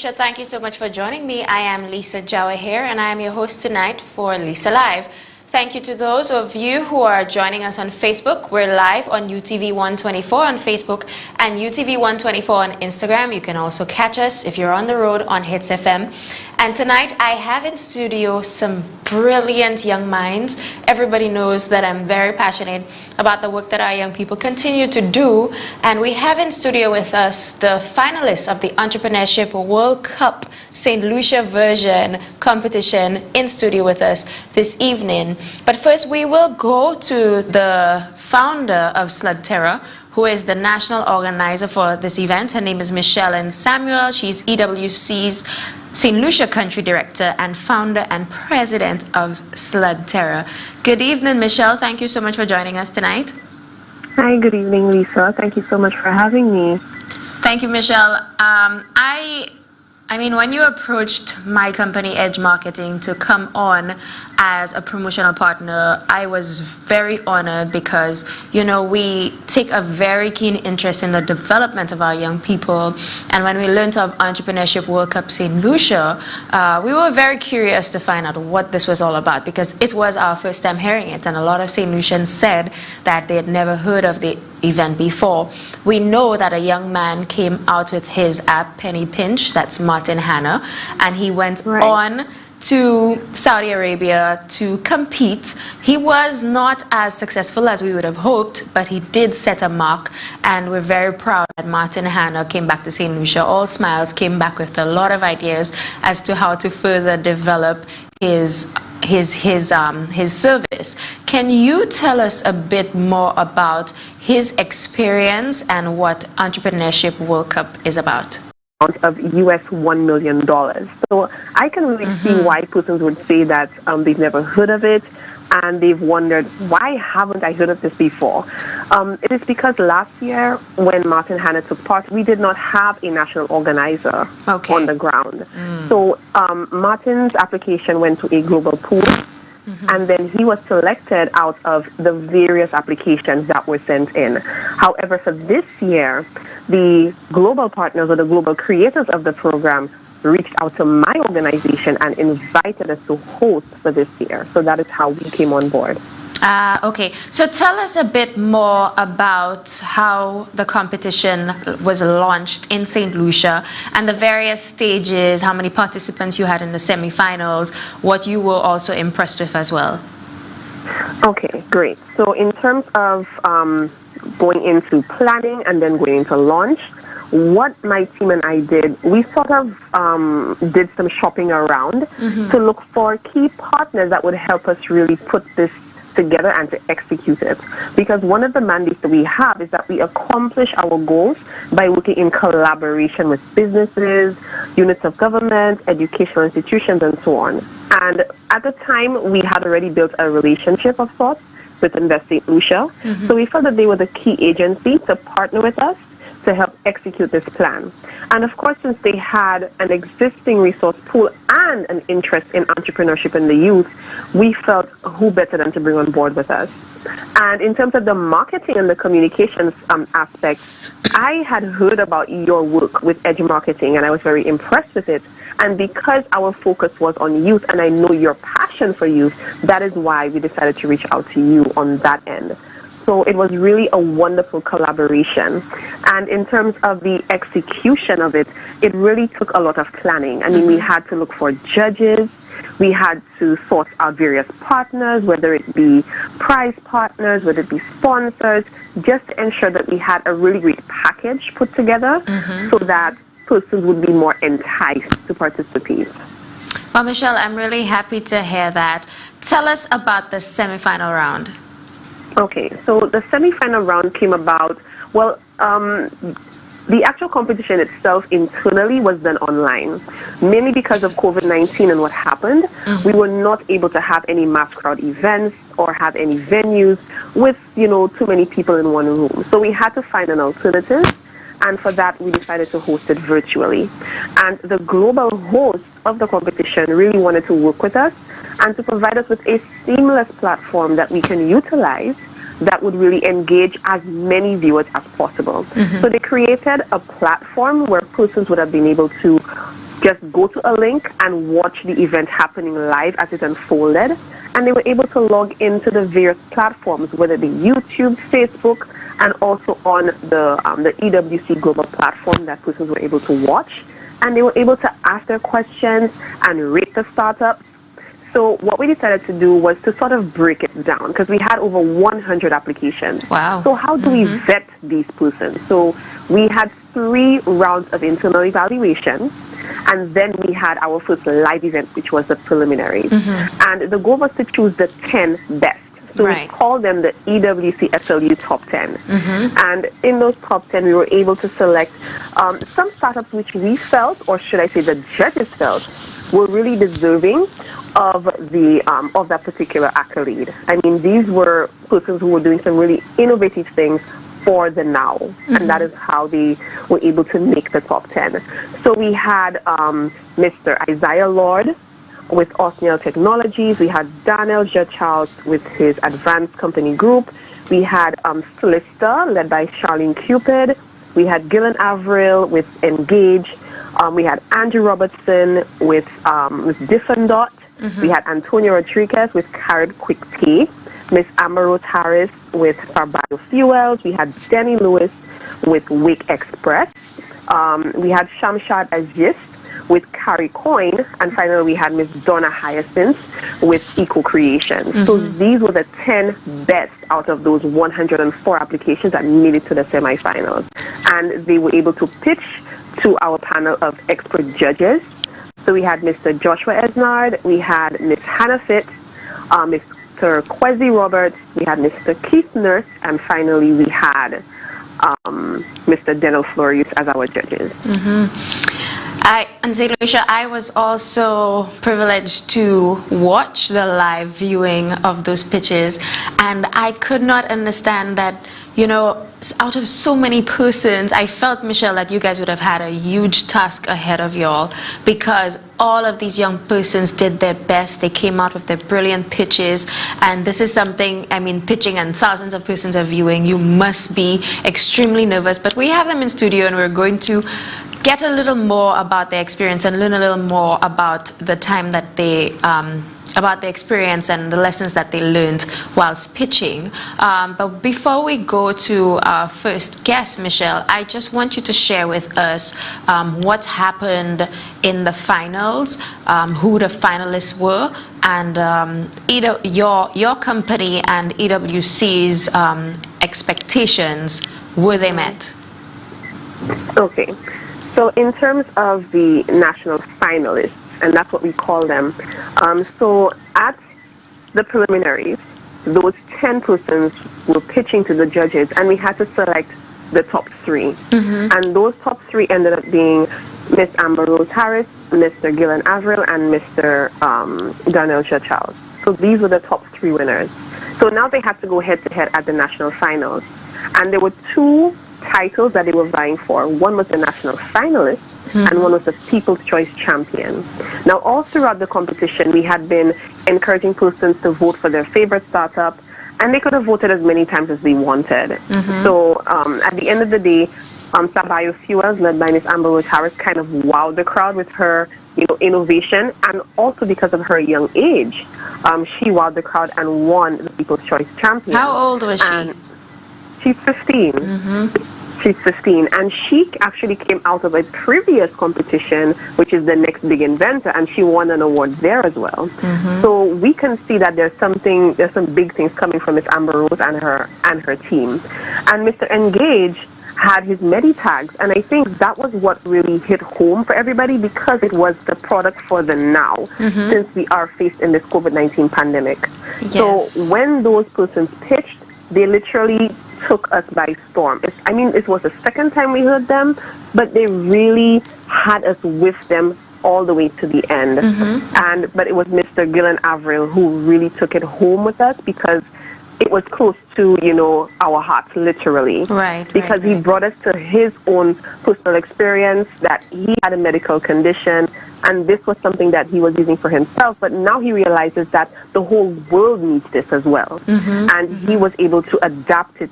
Lucia, thank you so much for joining me. I am Lisa Jawahir and I am your host tonight for Lisa Live. Thank you to those of you who are joining us on Facebook. We're live on UTV 124 on Facebook and UTV 124 on Instagram. You can also catch us if you're on the road on Hits FM. And tonight I have in studio some brilliant young minds. Everybody knows that I'm very passionate about the work that our young people continue to do. And we have in studio with us the finalists of the Entrepreneurship World Cup St. Lucia version competition in studio with us this evening. But first we will go to the founder of SLUDTERA, who is the national organizer for this event. Her name is Michelle Samuel. She's EWC's St. Lucia Country Director and founder and president of SLUDTERA. Good evening, Michelle. Thank you so much for joining us tonight. Hi, good evening, Lisa. Thank you so much for having me. Thank you, Michelle. I mean, when you approached my company, Edge Marketing, to come on as a promotional partner, I was very honored because, you know, we take a very keen interest in the development of our young people. And when we learned of Entrepreneurship World Cup St. Lucia, we were very curious to find out what this was all about because it was our first time hearing it. And a lot of St. Lucians said that they had never heard of the event before. We know that a young man came out with his app, Penny Pinch, that's Martin Hanna, and he went on to Saudi Arabia to compete. He was not as successful as we would have hoped, but he did set a mark, and we're very proud that Martin Hanna came back to St. Lucia, all smiles, came back with a lot of ideas as to how to further develop his service. Can you tell us a bit more about his experience and what Entrepreneurship World Cup is about? Of US $1 million. So I can really see why persons would say that they've never heard of it and they've wondered, why haven't I heard of this before? It is because last year when Martin Hanna took part, we did not have a national organizer on the ground. So Martin's application went to a global pool. And then he was selected out of the various applications that were sent in. However, for this year, the global partners or the global creators of the program reached out to my organization and invited us to host for this year. So that is how we came on board. Okay, so tell us a bit more about how the competition was launched in St. Lucia and the various stages, how many participants you had in the semifinals, what you were also impressed with as well. Okay, great. So in terms of going into planning and then going into launch, what my team and I did, we sort of did some shopping around to look for key partners that would help us really put this together and to execute it. Because one of the mandates that we have is that we accomplish our goals by working in collaboration with businesses, units of government, educational institutions, and so on. And at the time, we had already built a relationship of sorts with Invest St. Lucia. So we felt that they were the key agency to partner with us to help execute this plan. And of course, since they had an existing resource pool and an interest in entrepreneurship in the youth, we felt who better than to bring on board with us. And in terms of the marketing and the communications aspect, I had heard about your work with Edge Marketing and I was very impressed with it. And because our focus was on youth and I know your passion for youth, that is why we decided to reach out to you on that end. So it was really a wonderful collaboration. And in terms of the execution of it, it really took a lot of planning. I mean, we had to look for judges. We had to source out various partners, whether it be prize partners, whether it be sponsors, just to ensure that we had a really great package put together so that persons would be more enticed to participate. Well, Michelle, I'm really happy to hear that. Tell us about the semifinal round. Okay, so the semi-final round came about, well, the actual competition itself internally was done online, mainly because of COVID-19 and what happened. We were not able to have any mass crowd events or have any venues with, you know, too many people in one room. So we had to find an alternative, and for that we decided to host it virtually. And the global host of the competition really wanted to work with us and to provide us with a seamless platform that we can utilize that would really engage as many viewers as possible. So they created a platform where persons would have been able to just go to a link and watch the event happening live as it unfolded. And they were able to log into the various platforms, whether it be YouTube, Facebook, and also on the EWC Global platform that persons were able to watch. And they were able to ask their questions and rate the startups. So what we decided to do was to sort of break it down, because we had over 100 applications. Wow. So how do we vet these persons? So we had 3 rounds of internal evaluation, and then we had our first live event, which was the preliminaries. And the goal was to choose the 10 best. So we called them the EWC SLU Top 10. And in those top 10, we were able to select some startups which we felt, or should I say the judges felt, were really deserving of that particular accolade. I mean, these were persons who were doing some really innovative things for the now, and that is how they were able to make the top 10. So we had Mr. Isaiah Lord with Osniel Technologies. We had Daniel J. Charles with his Advanced Company Group. We had SLUDTERA, led by Charlene Cupid. We had Gillen Averill with Ngage. We had Andrew Robertson with Diffendot. We had Antonio Rodriguez with Carrot Quick Tea. Miss Amber Rose Harris with Sarbio Fuels. We had Denny Lewis with Wake Express. We had Shamshad Aziz with Carry Coin. And finally, we had Miss Donna Hyacinth with Eco Creation. So these were the 10 best out of those 104 applications that made it to the semifinals. And they were able to pitch to our panel of expert judges. So we had Mr. Joshua Esnard, we had Miss Hannah Fitt, Mr. Kwesi Roberts, we had Mr. Keith Nurse, and finally we had Mr. Denel Flores as our judges. And say, Lucia, I was also privileged to watch the live viewing of those pitches, and I could not understand that, you know, out of so many persons, I felt, Michelle, that you guys would have had a huge task ahead of y'all, because all of these young persons did their best. They came out with their brilliant pitches, and this is something, I mean, pitching and thousands of persons are viewing. You must be extremely nervous, but we have them in studio, and we're going to get a little more about their experience and learn a little more about the time that they about the experience and the lessons that they learned whilst pitching. But before we go to our first guest, Michelle, I just want you to share with us what happened in the finals, who the finalists were, and your company and EWC's expectations, were they met? Okay. So in terms of the national finalists, and that's what we call them, so at the preliminaries, those 10 persons were pitching to the judges, and we had to select the top 3. And those top 3 ended up being Miss Amber Rose Harris, Mr. Gillen Averill, and Mr. Daniel J. Charles. So these were the top 3 winners. So now they had to go head-to-head at the national finals. And there were 2 titles that they were vying for. One was the national finalist, and one was the People's Choice Champion. Now, all throughout the competition, we had been encouraging persons to vote for their favorite startup, and they could have voted as many times as they wanted. So at the end of the day, Sarbio Fuels, led by Miss Amber Rose Harris, kind of wowed the crowd with her, you know, innovation, and also because of her young age, she wowed the crowd and won the People's Choice Champion. How old was she? And she's 15. She's 15, and she actually came out of a previous competition, which is the Next Big Inventor, and she won an award there as well. So we can see that there's some big things coming from Miss Amber Rose and her team. And Mr. Ngage had his Meditags, and I think that was what really hit home for everybody, because it was the product for the now, since we are faced in this COVID-19 pandemic. Yes. So when those persons pitched, they literally took us by storm. It was the second time we heard them, but they really had us with them all the way to the end. But it was Mr. Gillen Averill who really took it home with us, because it was close to, our hearts, literally. Right. Because he brought us to his own personal experience, that he had a medical condition, and this was something that he was using for himself, but now he realizes that the whole world needs this as well. And he was able to adapt it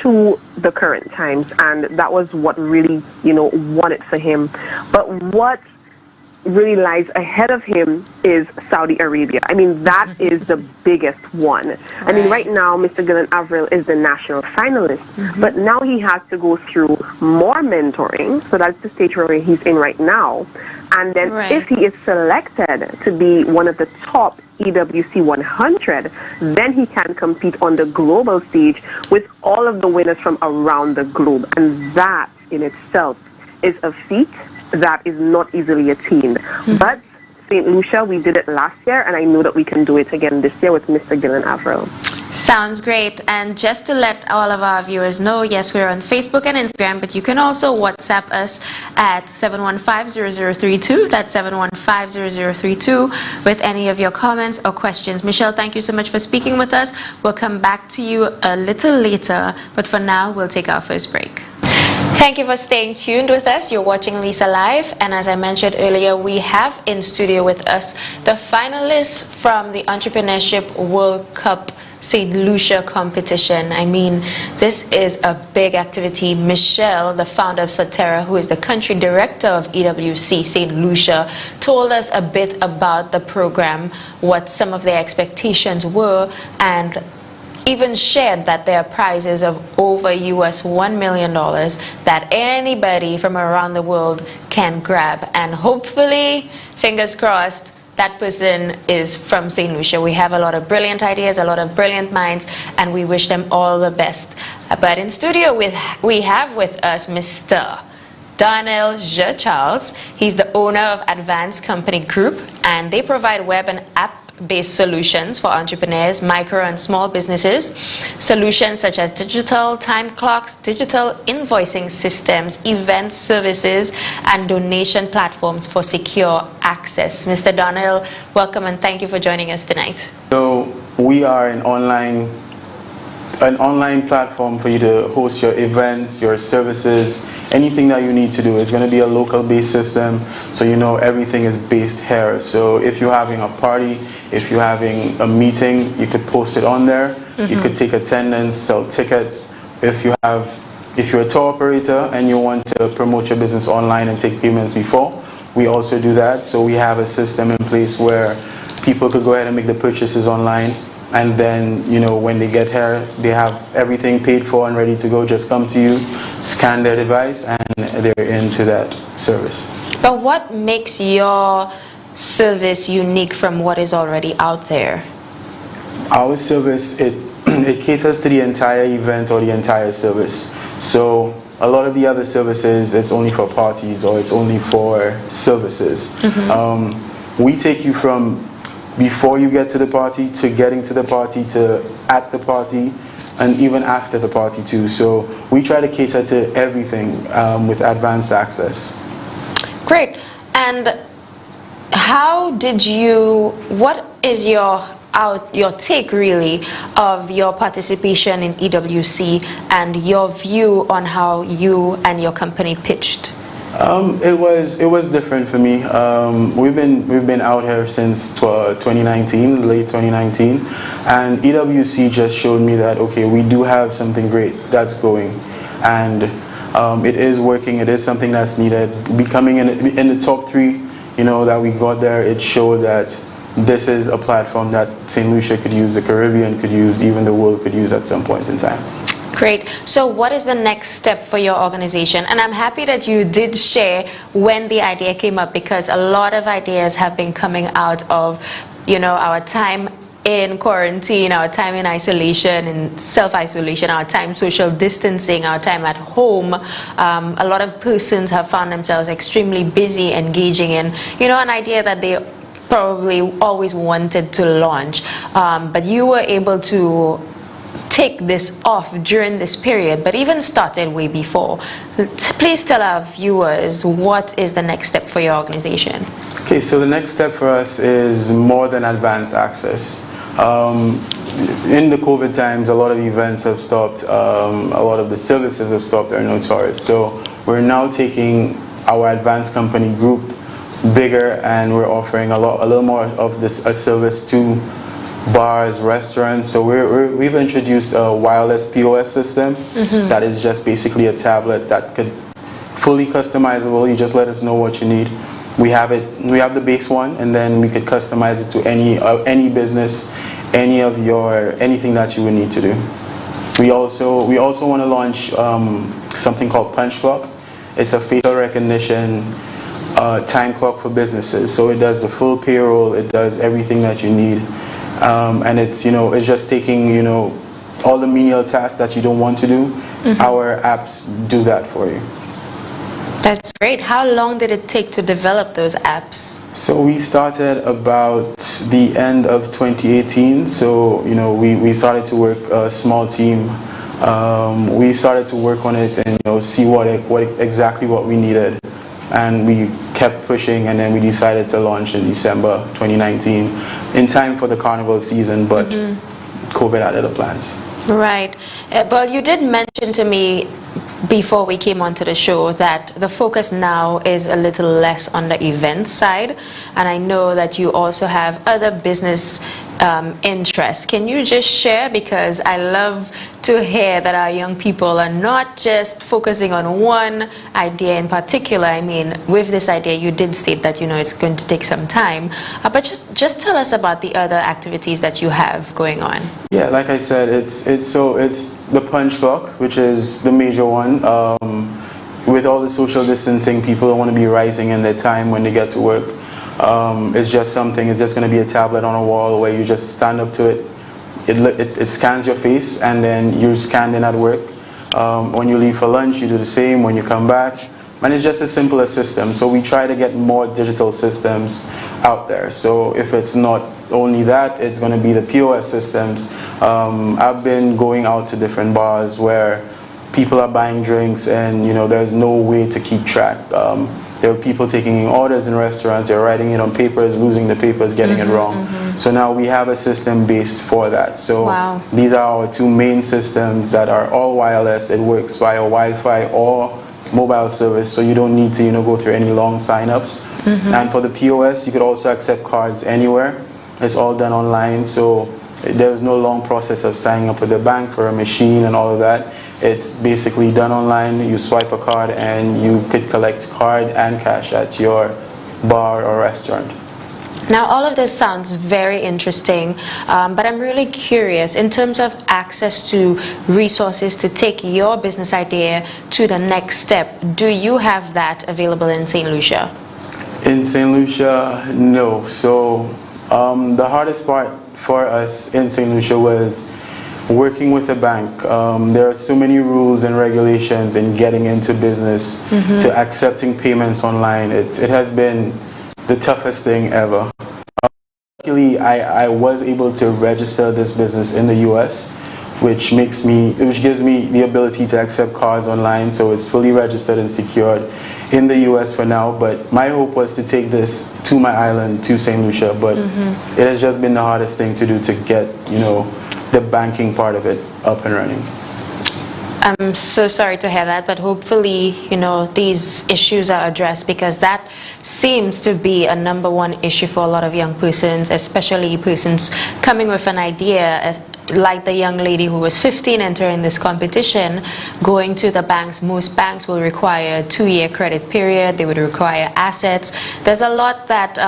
to the current times, and that was what really, won it for him. But what really lies ahead of him is Saudi Arabia. I mean, that is the biggest one. I mean, right now, Mr. Gillen Avril is the national finalist, but now he has to go through more mentoring. So that's the stage where he's in right now. And then if he is selected to be one of the top EWC 100, then he can compete on the global stage with all of the winners from around the globe. And that in itself is a feat that is not easily attained. But St. Lucia, we did it last year, and I know that we can do it again this year with Mr. Gillen Avril. Sounds great. And just to let all of our viewers know, yes, we're on Facebook and Instagram, but you can also WhatsApp us at 715-0032. That's 715-0032 with any of your comments or questions. Michelle, thank you so much for speaking with us. We'll come back to you a little later, but for now, we'll take our first break. Thank you for staying tuned with us. You're watching Lisa Live, and as I mentioned earlier, we have in studio with us the finalists from the Entrepreneurship World Cup St. Lucia competition. I mean, this is a big activity. Michelle, the founder of SLUDTERA, who is the country director of EWC St. Lucia, told us a bit about the program, what some of their expectations were, and even shared that there are prizes of over US $1 million that anybody from around the world can grab. And hopefully, fingers crossed, that person is from St. Lucia. We have a lot of brilliant ideas, a lot of brilliant minds, and we wish them all the best. But in studio, we have with us Mr. Darnell J. Charles. He's the owner of Advanced Company Group, and they provide web and app-based solutions for entrepreneurs, micro and small businesses. Solutions such as digital time clocks, digital invoicing systems, event services, and donation platforms for secure access. Mr. Darnell, welcome and thank you for joining us tonight. So we are an online platform for you to host your events, your services, anything that you need to do. It's going to be a local based system, so everything is based here. So if you're having a party, if you're having a meeting, you could post it on there. You could take attendance, sell tickets. If you're a tour operator and you want to promote your business online and take payments before, we also do that. So we have a system in place where people could go ahead and make the purchases online. And then, when they get here, they have everything paid for and ready to go. Just come to you, scan their device, and they're into that service. But what makes your service unique from what is already out there? Our service, it caters to the entire event or the entire service. So a lot of the other services, it's only for parties or it's only for services. We take you from before you get to the party, to getting to the party, to at the party, and even after the party too. So we try to cater to everything with advanced access. Great. And what is your take really of your participation in EWC and your view on how you and your company pitched? It was different for me. We've been out here since 2019, late 2019, and EWC just showed me that we do have something great that's going, and it is working. It is something that's needed. Becoming in the top 3, that we got there, it showed that this is a platform that St. Lucia could use, the Caribbean could use, even the world could use at some point in time. Great. So what is the next step for your organization? And I'm happy that you did share when the idea came up, because a lot of ideas have been coming out of, our time in quarantine, our time in isolation, in self-isolation, our time social distancing, our time at home. A lot of persons have found themselves extremely busy engaging in, an idea that they probably always wanted to launch. But you were able to take this off during this period, but even started way before. Please tell our viewers, what is the next step for your organization? Okay, so the next step for us is more than advanced access. in the COVID times, a lot of events have stopped, a lot of the services have stopped, there are no tourists. So we're now taking our advanced company group bigger, and we're offering a little more of a service to bars, restaurants. So we've introduced a wireless POS system that is just basically a tablet that could fully customizable. You just let us know what you need. We have the base one, and then we could customize it to any business, anything that you would need to do. We also want to launch something called Punch Clock. It's a facial recognition time clock for businesses. So it does the full payroll, it does everything that you need, and it's just taking all the menial tasks that you don't want to do. Our apps do that for you. That's great. How long did it take to develop those apps? So we started about the end of 2018. So we started to work a small team. We started to work on it and see exactly what we needed, and we kept pushing, and then we decided to launch in December 2019 in time for the carnival season, but COVID added the plans. Right. Well, you did mention to me before we came onto the show that the focus now is a little less on the event side, and I know that you also have other business interests. Can you just share, because I love to hear that our young people are not just focusing on one idea in particular. I mean, with this idea you did state that it's going to take some time, but just tell us about the other activities that you have going on. Yeah, like I said, it's the Punch Clock, which is the major one. With all the social distancing, people don't want to be rising in their time when they get to work. It's just going to be a tablet on a wall where you just stand up to it. It scans your face, and then you're scanned in at work. When you leave for lunch, you do the same. When you come back, and it's just a simpler system. So we try to get more digital systems out there. So if it's not only that, it's going to be the POS systems. I've been going out to different bars where people are buying drinks, and there's no way to keep track. There are people taking orders in restaurants, they're writing it on papers, losing the papers, getting it wrong. So now we have a system based for that. So these are our two main systems that are all wireless. It works via Wi-Fi or mobile service, so you don't need to go through any long sign-ups. And for the POS, you could also accept cards anywhere. It's all done online, so there's no long process of signing up with the bank for a machine and all of that. It's basically done online. You swipe a card and you could collect card and cash at your bar or restaurant. Now, all of this sounds very interesting, but I'm really curious in terms of access to resources to take your business idea to the next step. Do you have that available in St. Lucia? In St. Lucia, no. So the hardest part for us in St. Lucia was working with a bank. There are so many rules and regulations in getting into business, to accepting payments online. It has been the toughest thing ever. Luckily, I was able to register this business in the US, which gives me the ability to accept cards online, so it's fully registered and secured in the US for now. But my hope was to take this to my island, to St. Lucia, but it has just been the hardest thing to do, to get the banking part of it up and running. I'm so sorry to hear that, but hopefully, these issues are addressed, because that seems to be a #1 issue for a lot of young persons, especially persons coming with an idea, like the young lady who was 15 entering this competition, going to the banks. Most banks will require a 2-year credit period. They would require assets. There's a lot that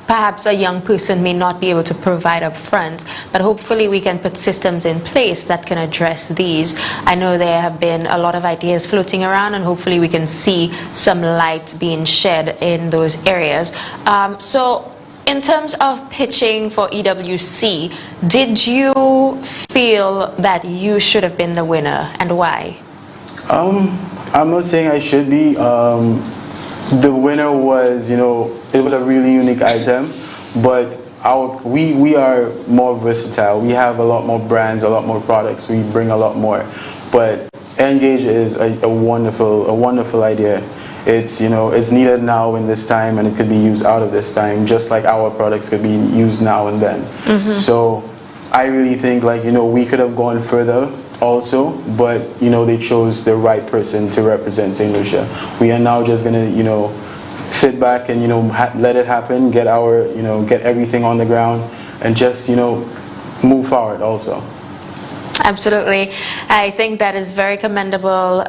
perhaps a young person may not be able to provide up front, but hopefully we can put systems in place that can address these. I know there have been a lot of ideas floating around, and hopefully we can see some light being shed in those areas. So in terms of pitching for EWC, did you feel that you should have been the winner, and why? I'm not saying I should be. The winner was, it was a really unique item, but we are more versatile. We have a lot more brands, a lot more products. We bring a lot more. But Ngage is a wonderful idea. It's it's needed now in this time, and it could be used out of this time, just like our products could be used now and then. So I really think like, you know, we could have gone further also, but you know, they chose the right person to represent St. Lucia. We are now just gonna, you know, sit back and, you know, let it happen, get our, you know, get everything on the ground, and just, you know, move forward also. Absolutely. I think that is very commendable.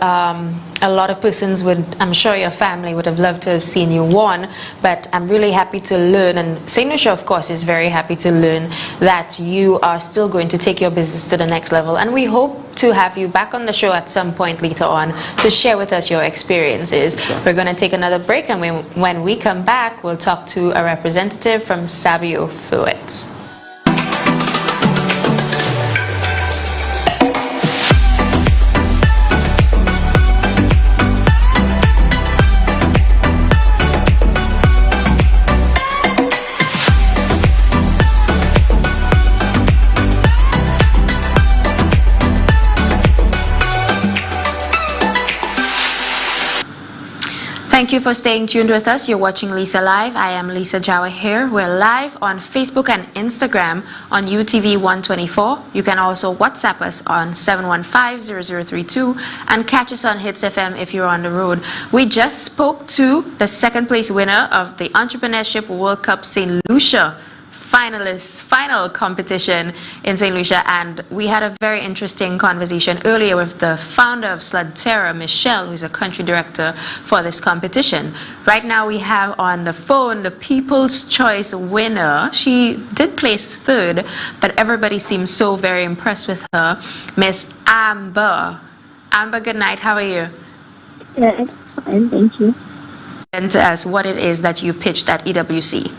A lot of persons would, I'm sure your family would have loved to have seen you won, but I'm really happy to learn, and St. Lucia, of course, is very happy to learn that you are still going to take your business to the next level, and we hope to have you back on the show at some point later on to share with us your experiences. Sure. We're going to take another break, and when we come back, we'll talk to a representative from Sarbio Fluids. Thank you for staying tuned with us. You're watching Lisa Live. I am Lisa Jawahir. We're live on Facebook and Instagram on UTV 124. You can also WhatsApp us on 715-0032 and catch us on Hits FM if you're on the road. We just spoke to the second place winner of the Entrepreneurship World Cup St. Lucia final competition in St. Lucia, and we had a very interesting conversation earlier with the founder of SLUDTERA, Michelle, who's a country director for this competition. Right now we have on the phone the People's Choice winner. She did place third, but everybody seems so very impressed with her, Miss Amber. Amber, good night. How are you? Yeah, fine, thank you. And to us what it is that you pitched at EWC.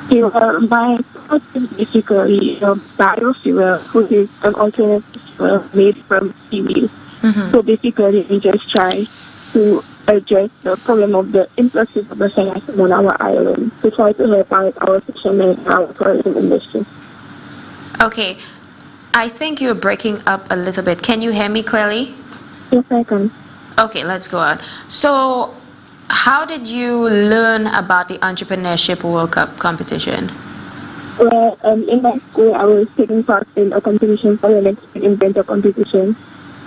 My product is basically biofuel, which is an alternative fuel made from seaweed. So basically, we just try to address the problem of the influx of the sargassum on our island to try to help out our fishermen and our tourism industry. Okay, I think you're breaking up a little bit. Can you hear me clearly? Yes, I can. Okay, let's go on. So, how did you learn about the Entrepreneurship World Cup competition? Well, in my school, I was taking part in a competition for the next inventor competition,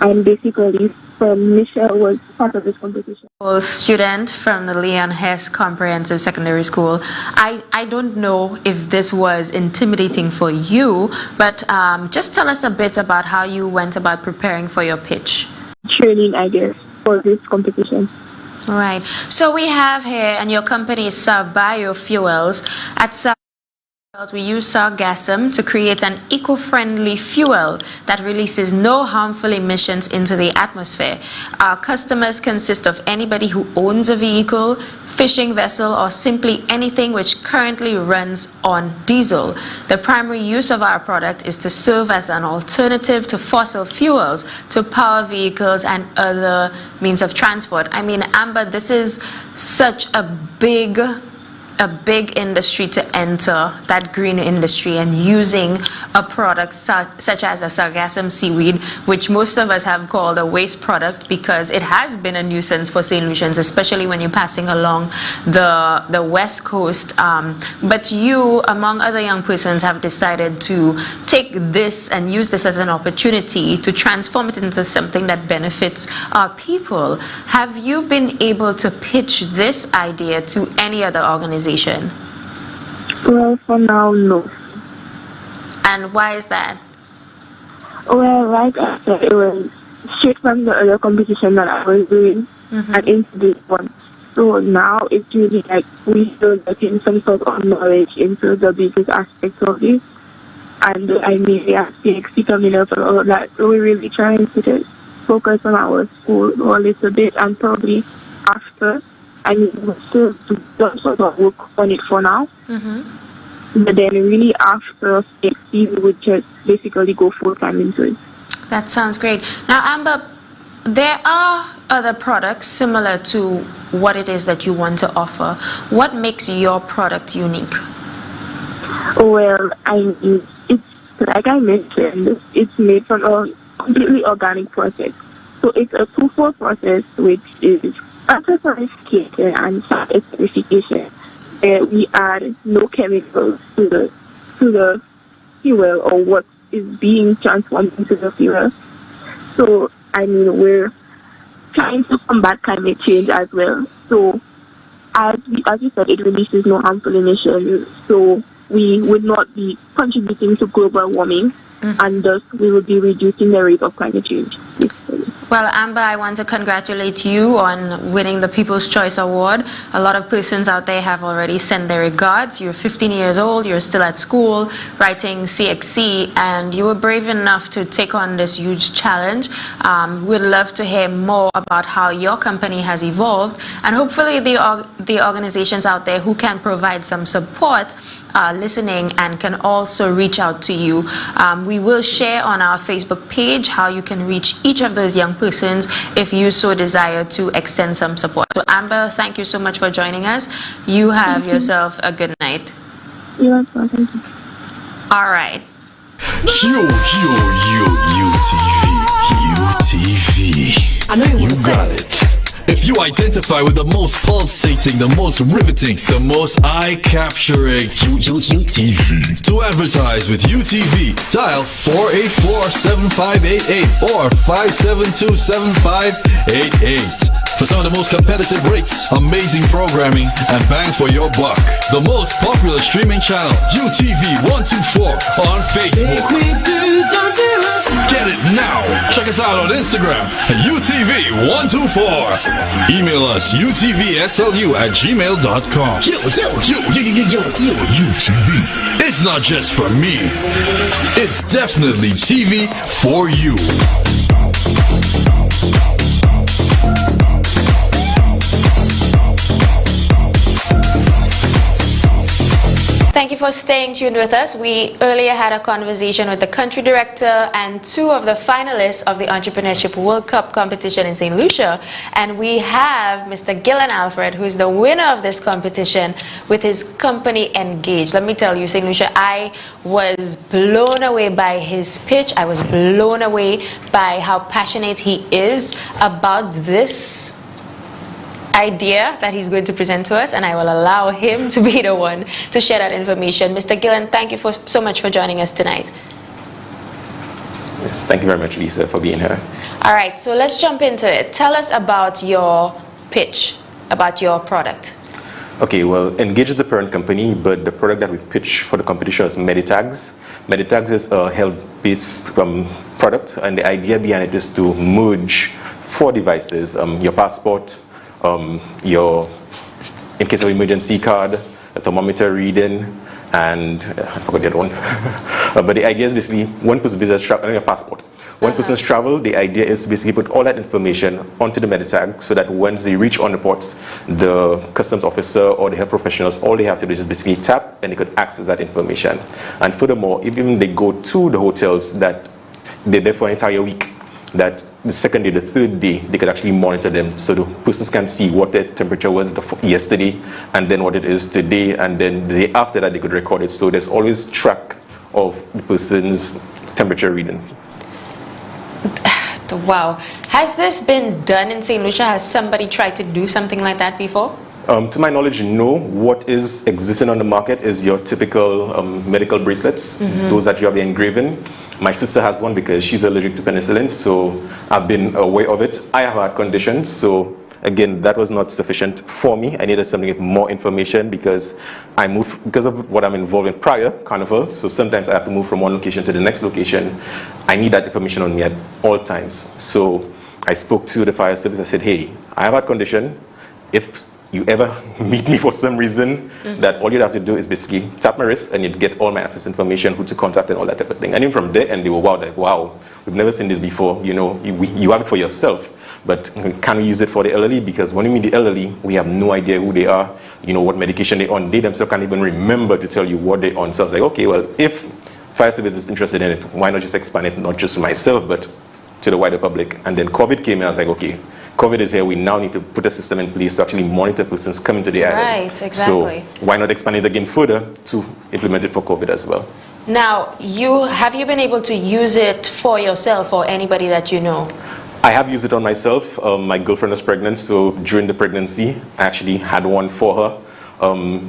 and basically, Michelle was part of this competition. A student from the Leon Hess Comprehensive Secondary School. I don't know if this was intimidating for you, but just tell us a bit about how you went about preparing for your pitch. Training, I guess, for this competition. All right. So we have here, and your company is Sarbio Fuels. At Sarbio Fuels, we use sargassum to create an eco-friendly fuel that releases no harmful emissions into the atmosphere. Our customers consist of anybody who owns a vehicle, fishing vessel, or simply anything which currently runs on diesel. The primary use of our product is to serve as an alternative to fossil fuels to power vehicles and other means of transport. I mean, Amber, this is such a big industry to enter, that green industry, and using a product such as a sargassum seaweed, which most of us have called a waste product because it has been a nuisance for St. Lucians, especially when you're passing along the west coast. But you, among other young persons, have decided to take this and use this as an opportunity to transform it into something that benefits our people. Have you been able to pitch this idea to any other organization? Well, for now, no. And why is that? Well, right after it was straight from the other competition that I was doing and into this one. So now it's really like we still getting some sort of knowledge into the business aspects of this. And I mean, the aspects coming up and all that. So we're really trying to just focus on our school a little bit, and probably after, I mean, we'll still do some sort of work on it for now. But then really after PhD, we would just basically go full-time into it. That sounds great. Now, Amber, there are other products similar to what it is that you want to offer. What makes your product unique? Well, I mean, it's like I mentioned, it's made from a completely organic process. So it's a twofold process, which is after purification and esterification, we add no chemicals to the fuel or what is being transformed into the fuel. So, I mean, we're trying to combat climate change as well. So, as you said, it releases no harmful emissions. So, we would not be contributing to global warming, and thus we will be reducing the rate of climate change. Well, Amber, I want to congratulate you on winning the People's Choice Award. A lot of persons out there have already sent their regards. You're 15 years old, you're still at school, writing CXC, and you were brave enough to take on this huge challenge. We'd love to hear more about how your company has evolved, and hopefully the organizations out there who can provide some support are listening and can also reach out to you. We will share on our Facebook page how you can reach each of those young persons if you so desire to extend some support. So Amber, thank you so much for joining us. You have yourself a good night. Yeah, thank you. All right. UTV. I know you got it. If you identify with the most pulsating, the most riveting, the most eye-capturing UTV. To advertise with UTV, dial 484-7588 or 572-7588. For some of the most competitive rates, amazing programming, and bang for your buck. The most popular streaming channel, UTV 124 on Facebook. Get it now. Check us out on Instagram at UTV 124. Email us utvslu@gmail.com. UTV. It's not just for me. It's definitely TV for you. Thank you for staying tuned with us. We earlier had a conversation with the country director and two of the finalists of the Entrepreneurship World Cup competition in St. Lucia. And we have Mr. Gillen Alfred, who is the winner of this competition with his company Ngage. Let me tell you, St. Lucia, I was blown away by his pitch. I was blown away by how passionate he is about this idea that he's going to present to us, and I will allow him to be the one to share that information. Mr. Gillen, thank you so much for joining us tonight. Yes, thank you very much, Lisa, for being here. All right, so let's jump into it. Tell us about your pitch, about your product. Okay, well, Ngage is the parent company, but the product that we pitch for the competition is Meditags. Meditags is a health-based product, and the idea behind it is to merge 4 devices, your passport, your, in case of emergency card, a thermometer reading, and I forgot the other one. But the idea is basically one person's business travel, your passport. One person's travel, the idea is to basically put all that information onto the Meditag so that once they reach on the ports, the customs officer or the health professionals, all they have to do is just basically tap and they could access that information. And furthermore, if even they go to the hotels that they're there for an entire week, that the second day, the third day, they could actually monitor them so the persons can see what their temperature was yesterday and then what it is today, and then the day after that they could record it. So there's always track of the person's temperature reading. Wow. Has this been done in St. Lucia? Has somebody tried to do something like that before? To my knowledge, no. What is existing on the market is your typical medical bracelets, those that you have the engraving. My sister has one because she's allergic to penicillin, so I've been aware of it. I have heart conditions, so again, that was not sufficient for me. I needed something with more information because I moved, because of what I'm involved in prior, Carnival, so sometimes I have to move from one location to the next location. I need that information on me at all times. So I spoke to the fire service. I said, hey, I have a heart condition. If you ever meet me for some reason, that all you'd have to do is basically tap my wrist and you'd get all my access information, who to contact and all that type of thing. And even from there, and they were wow, like, wow, we've never seen this before. You know, you have it for yourself, but can we use it for the elderly? Because when we meet the elderly, we have no idea who they are, you know, what medication they're on. They themselves can't even remember to tell you what they're on. So I was like, okay, well, if fire service is interested in it, why not just expand it, not just to myself, but to the wider public? And then COVID came and I was like, okay, COVID is here, we now need to put a system in place to actually monitor persons coming to the island. Right, exactly. So why not expand it again further to implement it for COVID as well? Now, have you been able to use it for yourself or anybody that you know? I have used it on myself. My girlfriend was pregnant, so during the pregnancy, I actually had one for her.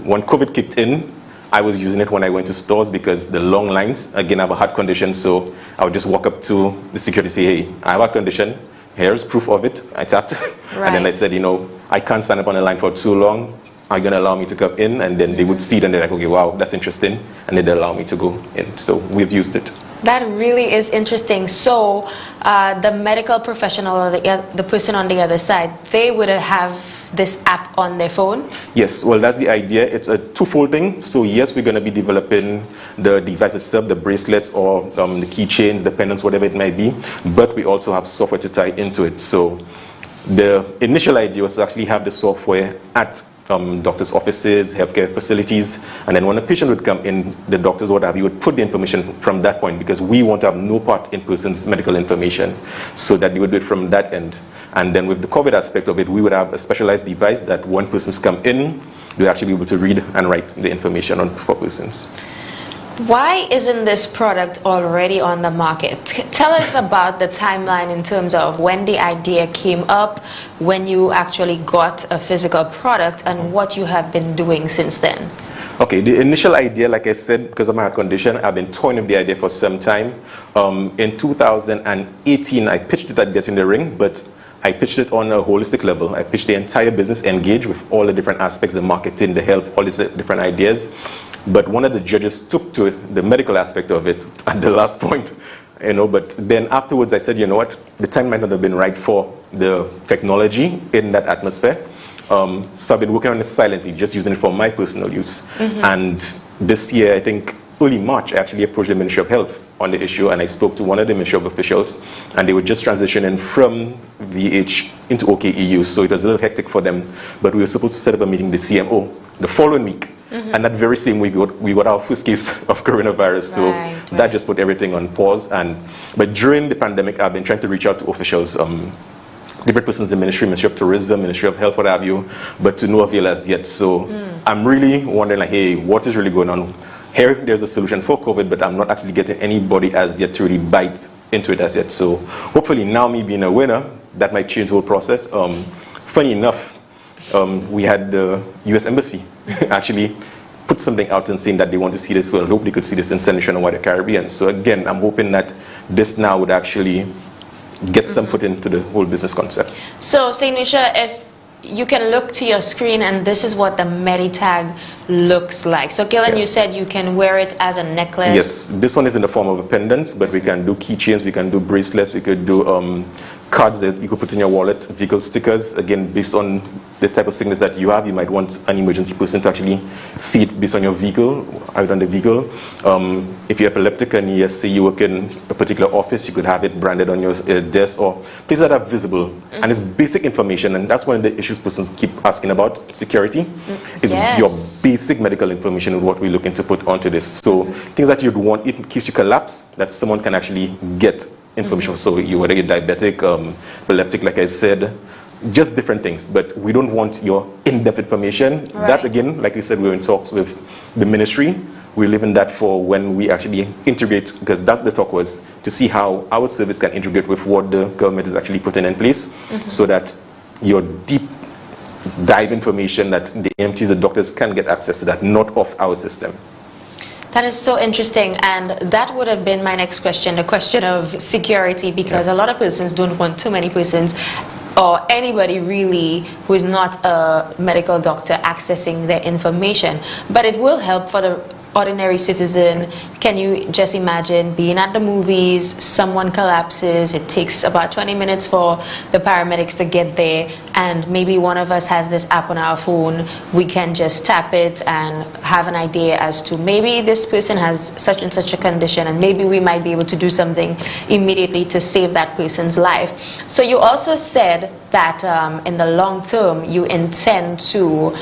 When COVID kicked in, I was using it when I went to stores because the long lines, again, I have a heart condition, so I would just walk up to the security, say, hey, I have a condition, here's proof of it. I tapped, and then I said, you know, I can't stand up on the line for too long. Are you going to allow me to come in? And then they would see it and they're like, okay, wow, that's interesting. And then they allow me to go in. So we've used it. That really is interesting. So the medical professional or the person on the other side, they would have this app on their phone? Yes, well, that's the idea. It's a twofold thing. So yes, we're going to be developing the device itself, the bracelets or the keychains, the pendants, whatever it might be. But we also have software to tie into it. So the initial idea was to actually have the software at doctors' offices, healthcare facilities, and then when a patient would come in, the doctors, what have you, would put the information from that point, because we want to have no part in person's medical information, so that they would do it from that end. And then with the COVID aspect of it, we would have a specialized device that when persons come in, they'll actually be able to read and write the information on for persons. Why isn't this product already on the market? Tell us about the timeline in terms of when the idea came up, when you actually got a physical product, and what you have been doing since then. Okay, the initial idea, like I said, because of my heart condition, I've been toying with the idea for some time. In 2018, I pitched it at Get in the Ring, but I pitched it on a holistic level. I pitched the entire business Ngage with all the different aspects, the marketing, the health, all these different ideas. But one of the judges took to it, the medical aspect of it, at the last point, you know. But then afterwards, I said, you know what, the time might not have been right for the technology in that atmosphere. So I've been working on it silently, just using it for my personal use. And this year, I think early March, I actually approached the Ministry of Health on the issue, and I spoke to one of the Ministry of officials, and they were just transitioning from VH into OKEU, so it was a little hectic for them. But we were supposed to set up a meeting with the CMO the following week. And that very same week, we got our first case of coronavirus. So that just put everything on pause. But during the pandemic, I've been trying to reach out to officials, different persons in the Ministry of Tourism, Ministry of Health, what have you, but to no avail as yet. So I'm really wondering, like, hey, what is really going on? Here, there's a solution for COVID, but I'm not actually getting anybody as yet to really bite into it as yet. So hopefully now, me being a winner, that might change the whole process. Funny enough, we had the U.S. Embassy actually put something out and saying that they want to see this, so I hope they could see this in St. Lucia and the Caribbean. So again, I'm hoping that this now would actually get some foot into the whole business concept. So St. Lucia, if you can look to your screen and this is what the MediTag looks like. So Gillen, you said you can wear it as a necklace. Yes, this one is in the form of a pendant, but we can do keychains, we can do bracelets, we could do cards that you could put in your wallet, vehicle stickers. Again, based on the type of sickness that you have, you might want an emergency person to actually see it based on your vehicle, out on the vehicle. If you're epileptic and you say you work in a particular office, you could have it branded on your desk or places that are visible. And it's basic information, and that's one of the issues persons keep asking about, security. It's your basic medical information is what we're looking to put onto this. So things that you'd want in case you collapse, that someone can actually get information. So whether you're diabetic, epileptic, like I said, just different things. But we don't want your in-depth information. That again, like we said, we're in talks with the ministry. We're leaving that for when we actually integrate, because that's the talk was to see how our service can integrate with what the government is actually putting in place, so that your deep dive information that the EMTs, the doctors can get access to that, not off our system. That is so interesting, and that would have been my next question, the question of security, because a lot of persons don't want too many persons or anybody really who is not a medical doctor accessing their information. But it will help for the ordinary citizen. Can you just imagine being at the movies, someone collapses, it takes about 20 minutes for the paramedics to get there, and maybe one of us has this app on our phone, we can just tap it and have an idea as to maybe this person has such and such a condition, and maybe we might be able to do something immediately to save that person's life. So you also said that in the long term you intend to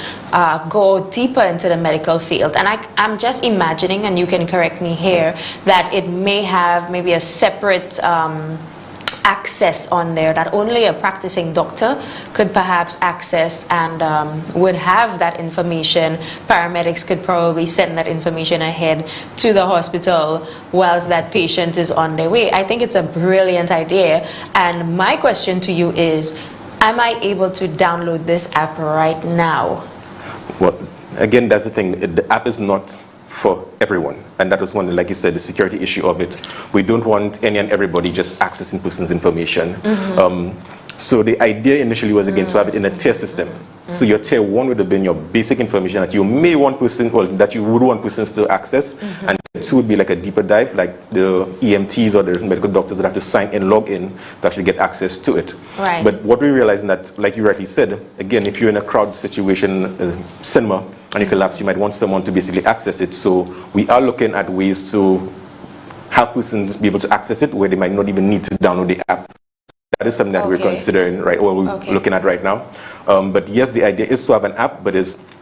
go deeper into the medical field, and I'm just imagining, and you can correct me here, that it may have maybe a separate access on there that only a practicing doctor could perhaps access, and would have that information. Paramedics could probably send that information ahead to the hospital whilst that patient is on their way. I think it's a brilliant idea, and my question to you is, am I able to download this app right now? Well, again, that's the thing. The app is not for everyone. And that was one, like you said, the security issue of it. We don't want any and everybody just accessing person's information. So the idea initially was, again, to have it in a tier system. So your tier 1 would have been your basic information that you may want person, or that you would want persons to access, and tier 2 would be like a deeper dive, like the EMTs or the medical doctors would have to sign in, log in to actually get access to it. Right. But what we realized is that, like you rightly said, again, if you're in a crowd situation, cinema, and you collapse, you might want someone to basically access it. So we are looking at ways to have persons be able to access it where they might not even need to download the app. That is something that we're considering, right, or we're looking at right now. But yes, the idea is to have an app, but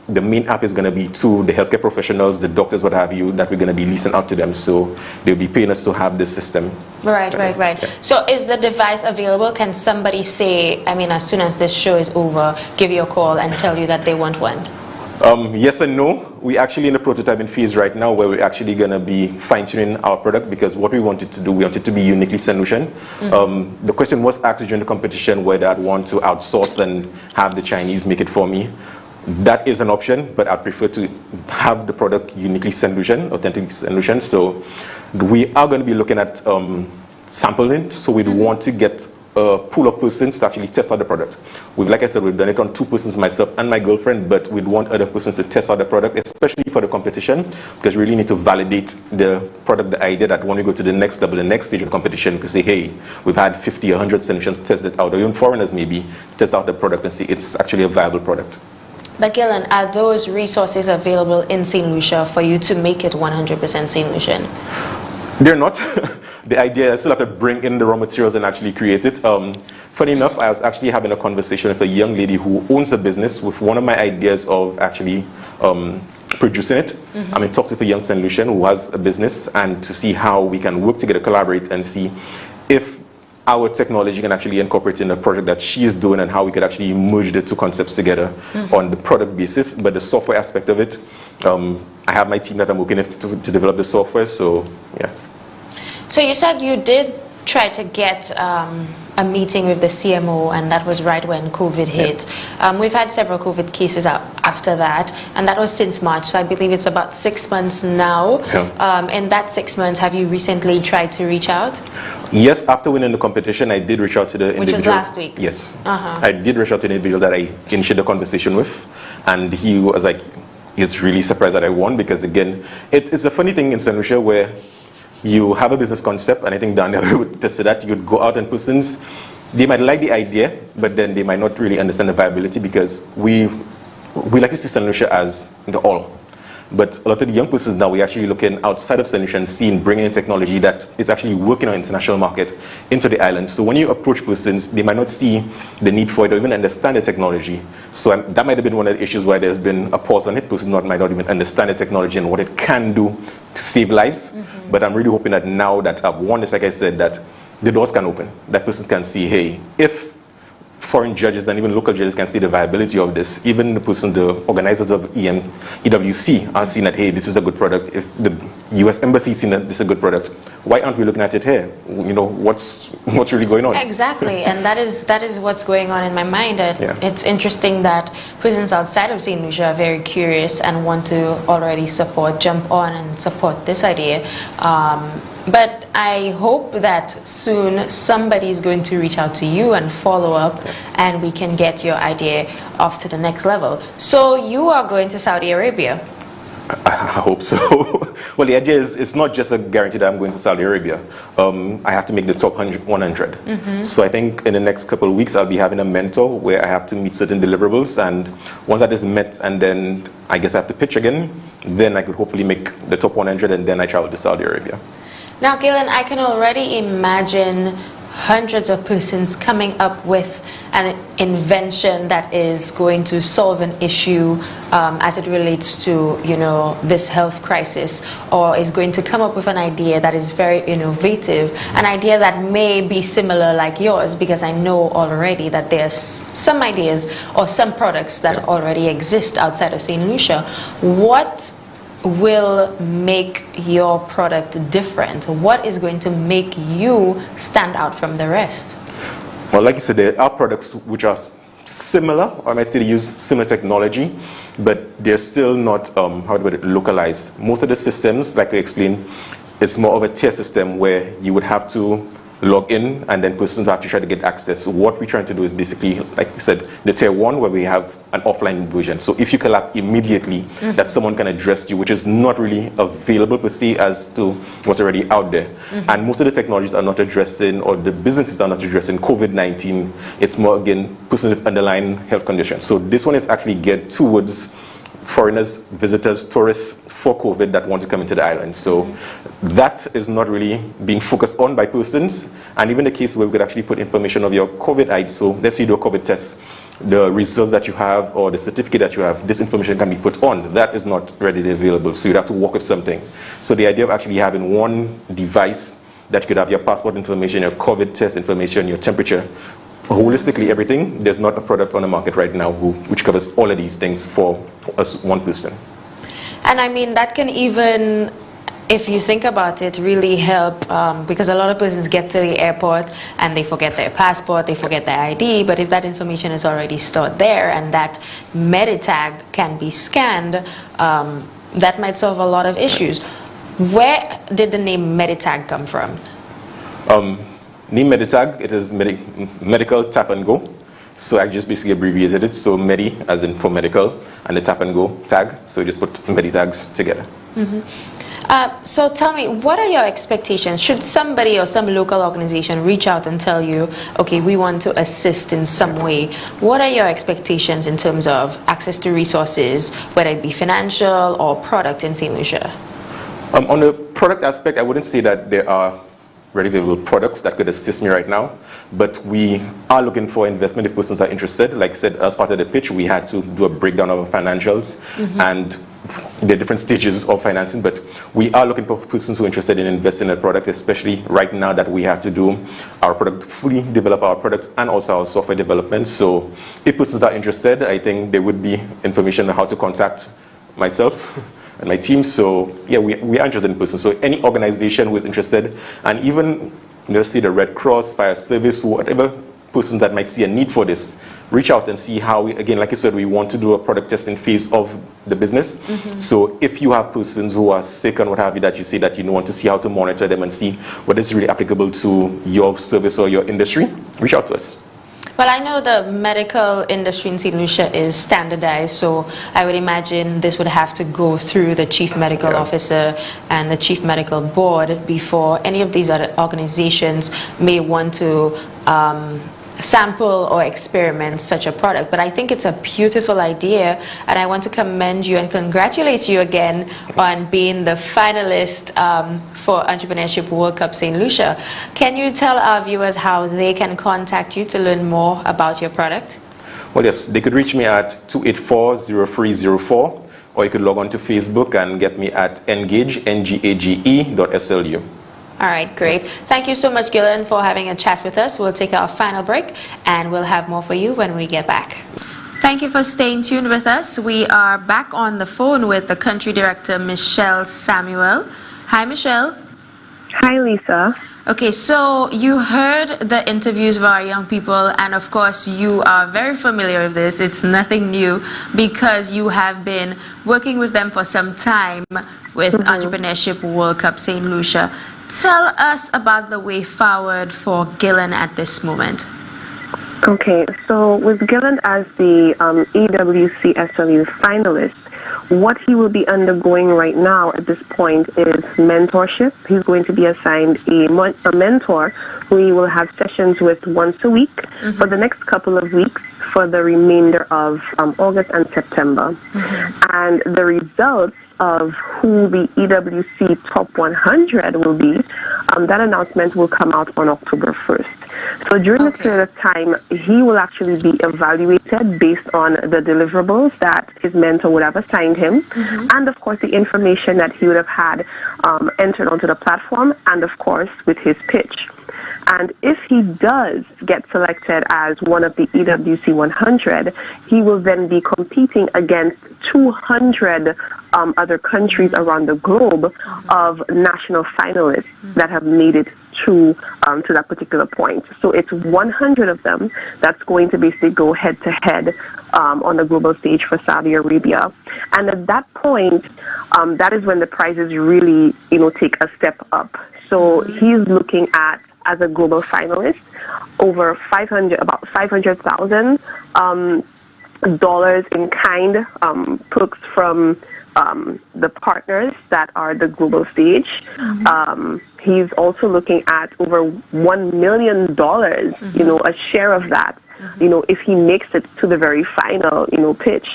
the main app is going to be to the healthcare professionals, the doctors, what have you, that we're going to be leasing out to them. So they'll be paying us to have this system. Right. Yeah. So is the device available? Can somebody say, I mean, as soon as this show is over, give you a call and tell you that they want one? Yes and no. We're actually in the prototyping phase right now where we're actually going to be fine-tuning our product, because what we wanted to do, we wanted to be uniquely solution. The question was asked during the competition whether I'd want to outsource and have the Chinese make it for me. That is an option, but I'd prefer to have the product uniquely solution, authentic solution. So we are going to be looking at sampling. So we'd want to get a pool of persons to actually test out the product. Like I said, we've done it on 2 persons, myself and my girlfriend, but we'd want other persons to test out the product, especially for the competition, because we really need to validate the product, the idea that when we go to the next level, the next stage of the competition, we can say, hey, we've had 50 or 100 solutions tested out, or even foreigners maybe, test out the product and see it's actually a viable product. But Gillen, are those resources available in St. Lucia for you to make it 100% St. Lucian? They're not. The idea is still have to bring in the raw materials and actually create it. Funny enough, I was actually having a conversation with a young lady who owns a business with one of my ideas of actually producing it. I mean, talk to a young St. Lucian who has a business, and to see how we can work together, collaborate, and see if our technology can actually incorporate in a project that she is doing, and how we could actually merge the 2 concepts together on the product basis. But the software aspect of it, I have my team that I'm working with to develop the software, so yeah. So you said you did try to get a meeting with the CMO, and that was right when COVID hit. We've had several COVID cases after that, and that was since March, so I believe it's about 6 months now. In that 6 months, have you recently tried to reach out? Yes, after winning the competition, I did reach out to the individual. Which was last week? Yes. I did reach out to the individual that I initiated the conversation with, and he was like, he's really surprised that I won, because again, it's a funny thing in St. Lucia where you have a business concept, and I think Daniel would test that. You'd go out and persons, they might like the idea, but then they might not really understand the viability, because we like to see St. Lucia as the all. But a lot of the young persons now, we're actually looking outside of St. Lucia and seeing, bringing in technology that is actually working on international market into the island. So when you approach persons, they might not see the need for it or even understand the technology. So that might have been one of the issues why there's been a pause on it. Persons might not even understand the technology and what it can do to save lives. But I'm really hoping that now that I've won this, like I said, that the doors can open, that persons can see, hey, if foreign judges and even local judges can see the viability of this, even the organizers of EWC are seeing that, hey, this is a good product. If the US Embassy is seeing that this is a good product, why aren't we looking at it here? You know, what's really going on? Exactly, and that is what's going on in my mind. It's interesting that persons outside of St. Lucia are very curious and want to already jump on and support this idea. But I hope that soon somebody is going to reach out to you and follow up, and we can get your idea off to the next level. So you are going to Saudi Arabia? I hope so. Well, the idea is, it's not just a guarantee that I'm going to Saudi Arabia. I have to make the top 100. So I think in the next couple of weeks, I'll be having a mentor where I have to meet certain deliverables. And once that is met, and then I guess I have to pitch again, then I could hopefully make the top 100, and then I travel to Saudi Arabia. Now, Gillen, I can already imagine hundreds of persons coming up with an invention that is going to solve an issue as it relates to, you know, this health crisis, or is going to come up with an idea that is very innovative, an idea that may be similar like yours, because I know already that there's some ideas or some products that already exist outside of St. Lucia. What will make your product different? What is going to make you stand out from the rest? Well, like you said, there are products which are similar, or I might say they use similar technology, but they're still not, how do I put it, localized. Most of the systems, like I explained, it's more of a tier system where you would have to log in and then persons have to try to get access. So what we're trying to do is basically, like I said, the tier 1 where we have an offline version. So if you collapse immediately, that someone can address you, which is not really available per se as to what's already out there. And most of the technologies are not addressing, or the businesses are not addressing COVID-19. It's more, again, persons with underlying health conditions. So this one is actually geared towards foreigners, visitors, tourists for COVID that want to come into the island. So that is not really being focused on by persons. And even the case where we could actually put information of your COVID ID. So let's say you do a COVID test, the results that you have or the certificate that you have, this information can be put on. That is not readily available. So you'd have to work with something. So the idea of actually having one device that you could have your passport information, your COVID test information, your temperature, holistically everything, there's not a product on the market right now which covers all of these things for us, one person. And I mean, that can even, if you think about it, really help, because a lot of persons get to the airport and they forget their passport, they forget their ID, but if that information is already stored there and that Meditag can be scanned, that might solve a lot of issues. Where did the name Meditag come from? Name Meditag, it is medical tap and go. So I just basically abbreviated it. So Medi as in for medical, and the tap and go tag. So you just put Meditags together. So tell me, what are your expectations? Should somebody or some local organization reach out and tell you, okay, we want to assist in some way, what are your expectations in terms of access to resources, whether it be financial or product in St. Lucia? On the product aspect, I wouldn't say that there are readily available products that could assist me right now, but we are looking for investment if persons are interested. Like I said, as part of the pitch, we had to do a breakdown of our financials and the different stages of financing, but we are looking for persons who are interested in investing in a product, especially right now that we have to do our product, fully develop our product and also our software development. So if persons are interested, I think there would be information on how to contact myself and my team. So yeah, we are interested in persons. So any organization who is interested, and even, let's say, the Red Cross, fire service, whatever persons that might see a need for this, reach out and see how we, again, like I said, we want to do a product testing phase of the business. So if you have persons who are sick and what have you, that you say that you want to see how to monitor them and see what is really applicable to your service or your industry, reach out to us. Well, I know the medical industry in St. Lucia is standardized, so I would imagine this would have to go through the Chief Medical Officer and the Chief Medical Board before any of these other organizations may want to sample or experiment such a product. But I think it's a beautiful idea, and I want to commend you and congratulate you again on being the finalist for Entrepreneurship World Cup St. Lucia. Can you tell our viewers how they can contact you to learn more about your product? Well, yes, they could reach me at 284-0304, or you could log on to Facebook and get me at Ngage, ngage.slu. All right, great. Thank you so much, Gillian, for having a chat with us. We'll take our final break, and we'll have more for you when we get back. Thank you for staying tuned with us. We are back on the phone with the Country Director, Michelle Samuel. Hi, Michelle. Hi, Lisa. Okay, so you heard the interviews of our young people, and of course you are very familiar with this. It's nothing new because you have been working with them for some time with Entrepreneurship World Cup St. Lucia. Tell us about the way forward for Gillen at this moment. Okay, so with Gillen as the EWC SLU finalist, what he will be undergoing right now at this point is mentorship. He's going to be assigned a mentor who he will have sessions with once a week for the next couple of weeks for the remainder of August and September. And the results of who the EWC Top 100 will be, that announcement will come out on October 1st. So during this period of time, he will actually be evaluated based on the deliverables that his mentor would have assigned him, and of course the information that he would have had entered onto the platform, and of course with his pitch. And if he does get selected as one of the EWC 100, he will then be competing against 200 other countries around the globe of national finalists that have made it to that particular point. So it's 100 of them that's going to basically go head to head on the global stage for Saudi Arabia. And at that point, that is when the prizes really, take a step up. So he's looking at, as a global finalist, over about $500,000 dollars in kind, perks from the partners that are the global stage. He's also looking at over $1 million, a share of that, if he makes it to the very final, pitch.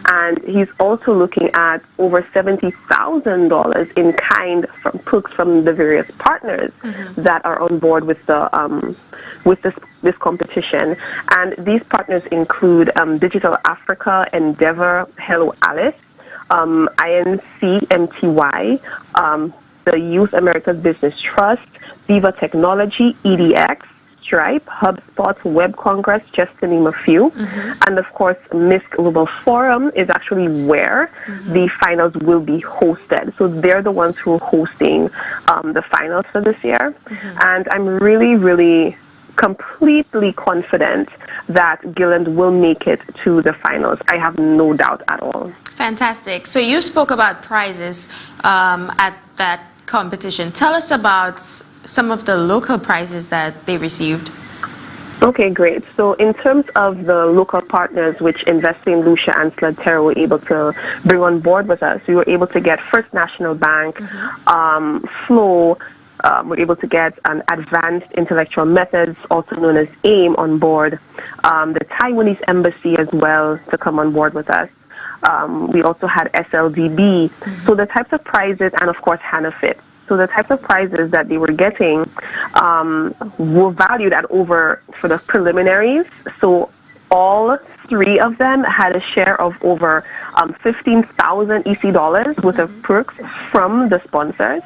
And he's also looking at over $70,000 in kind from perks from the various partners that are on board with the with this competition. And these partners include Digital Africa, Endeavor, Hello Alice, INC, MTY, the Youth America's Business Trust, Viva Technology, EDX, Stripe, HubSpot, Web Congress, just to name a few. And of course, Miss Global Forum is actually where the finals will be hosted. So they're the ones who are hosting the finals for this year. And I'm really, really completely confident that Gilland will make it to the finals. I have no doubt at all. Fantastic. So you spoke about prizes at that competition. Tell us about some of the local prizes that they received. Okay, great. So in terms of the local partners which invest in Lucia and SLUDTERA were able to bring on board with us, we were able to get First National Bank, Flow, we're able to get an Advanced Intellectual Methods, also known as AIM, on board, the Taiwanese Embassy as well to come on board with us. We also had SLDB. So the types of prizes, and of course Hanafit. So the types of prizes that they were getting were valued at over, for the preliminaries, so all three of them had a share of over 15,000 EC dollars worth of perks from the sponsors.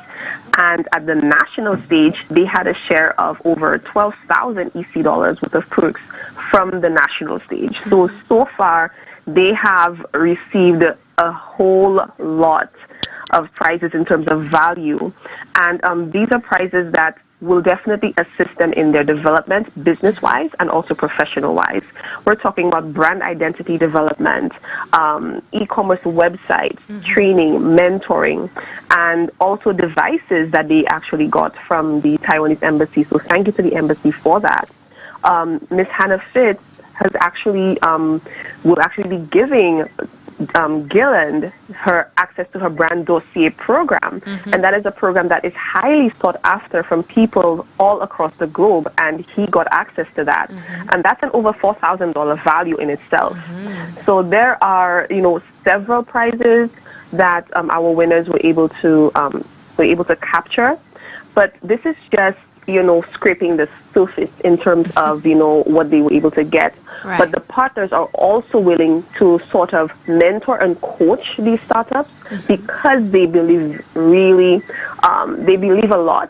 And at the national stage, they had a share of over 12,000 EC dollars worth of perks from the national stage. So far, they have received a whole lot of prizes in terms of value. And these are prizes that will definitely assist them in their development, business-wise and also professional-wise. We're talking about brand identity development, e-commerce websites, training, mentoring, and also devices that they actually got from the Taiwanese embassy. So thank you to the embassy for that. Ms. Hannah Fitz has actually, will actually be giving Gilland her access to her brand dossier program, and that is a program that is highly sought after from people all across the globe, and he got access to that, and that's an over $4,000 value in itself. So there are, several prizes that our winners were able to capture, but this is just scraping the surface in terms of what they were able to get. Right. But the partners are also willing to sort of mentor and coach these startups because they believe they believe a lot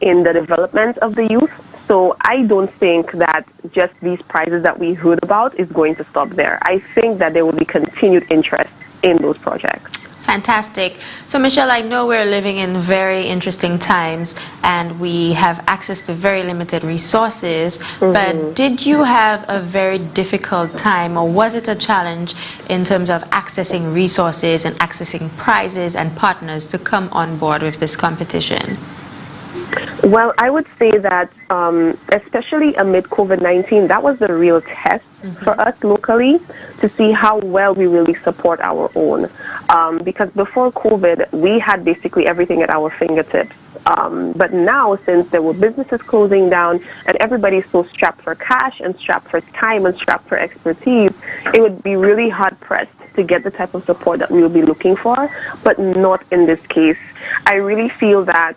in the development of the youth. So I don't think that just these prizes that we heard about is going to stop there. I think that there will be continued interest in those projects. Fantastic. So Michelle, I know we're living in very interesting times and we have access to very limited resources, but did you have a very difficult time, or was it a challenge in terms of accessing resources and accessing prizes and partners to come on board with this competition? Well, I would say that especially amid COVID-19, that was the real test for us locally to see how well we really support our own. Because before COVID, we had basically everything at our fingertips. But now, since there were businesses closing down and everybody's so strapped for cash and strapped for time and strapped for expertise, it would be really hard-pressed to get the type of support that we will be looking for, but not in this case. I really feel that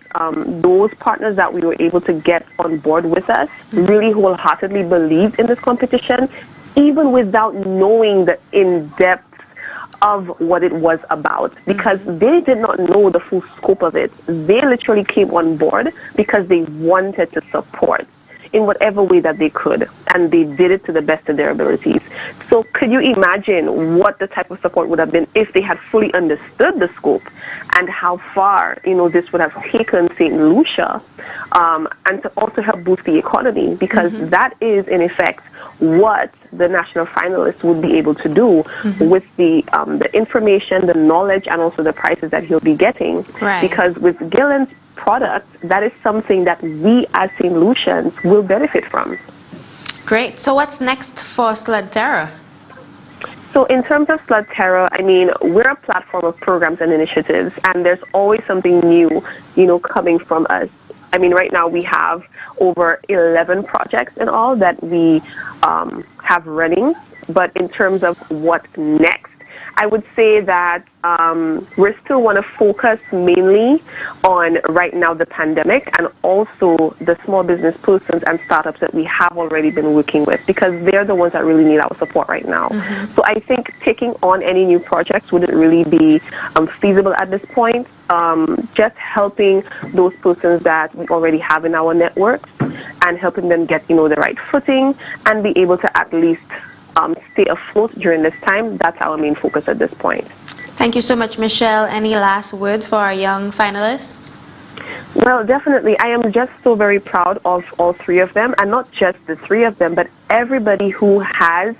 those partners that we were able to get on board with us really wholeheartedly believed in this competition, even without knowing the in-depth of what it was about, because they did not know the full scope of it. They literally came on board because they wanted to support. in whatever way that they could, and they did it to the best of their abilities. So could you imagine what the type of support would have been if they had fully understood the scope and how far, this would have taken St. Lucia, and to also help boost the economy, because that is, in effect, what the national finalists would be able to do with the information, the knowledge, and also the prices that he'll be getting. Right. Because with Gillen's product, that is something that we as St. Lucians will benefit from. Great. So what's next for SLUDTERA? So in terms of SLUDTERA, we're a platform of programs and initiatives, and there's always something new, coming from us. Right now we have over 11 projects in all that we have running, but in terms of what next, I would say that we still want to focus mainly on right now the pandemic and also the small business persons and startups that we have already been working with, because they're the ones that really need our support right now. So I think taking on any new projects wouldn't really be feasible at this point. Just helping those persons that we already have in our networks and helping them get the right footing and be able to at least stay afloat during this time. That's our main focus at this point. Thank you so much, Michelle. Any last words for our young finalists? Well, definitely. I am just so very proud of all three of them, and not just the three of them, but everybody who has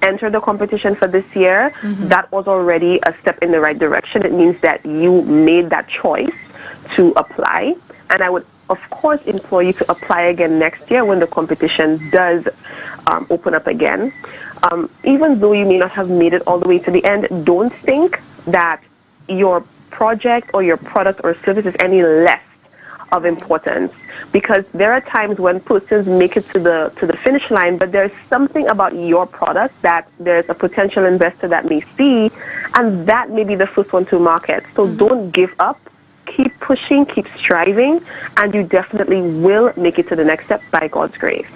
entered the competition for this year. That was already a step in the right direction. It means that you made that choice to apply, and I would of course implore you to apply again next year when the competition does open up again. Even though you may not have made it all the way to the end, don't think that your project or your product or service is any less of importance, because there are times when persons make it to the finish line, but there's something about your product that there's a potential investor that may see, and that may be the first one to market. So don't give up. Keep pushing, keep striving, and you definitely will make it to the next step by God's grace.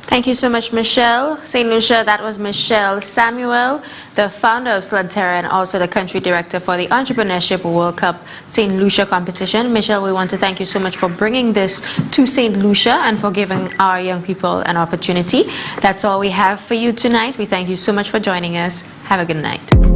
Thank you so much, Michelle. St. Lucia, that was Michelle Samuel, the founder of SLUDTERA and also the country director for the Entrepreneurship World Cup St. Lucia competition. Michelle, we want to thank you so much for bringing this to St. Lucia and for giving our young people an opportunity. That's all we have for you tonight. We thank you so much for joining us. Have a good night.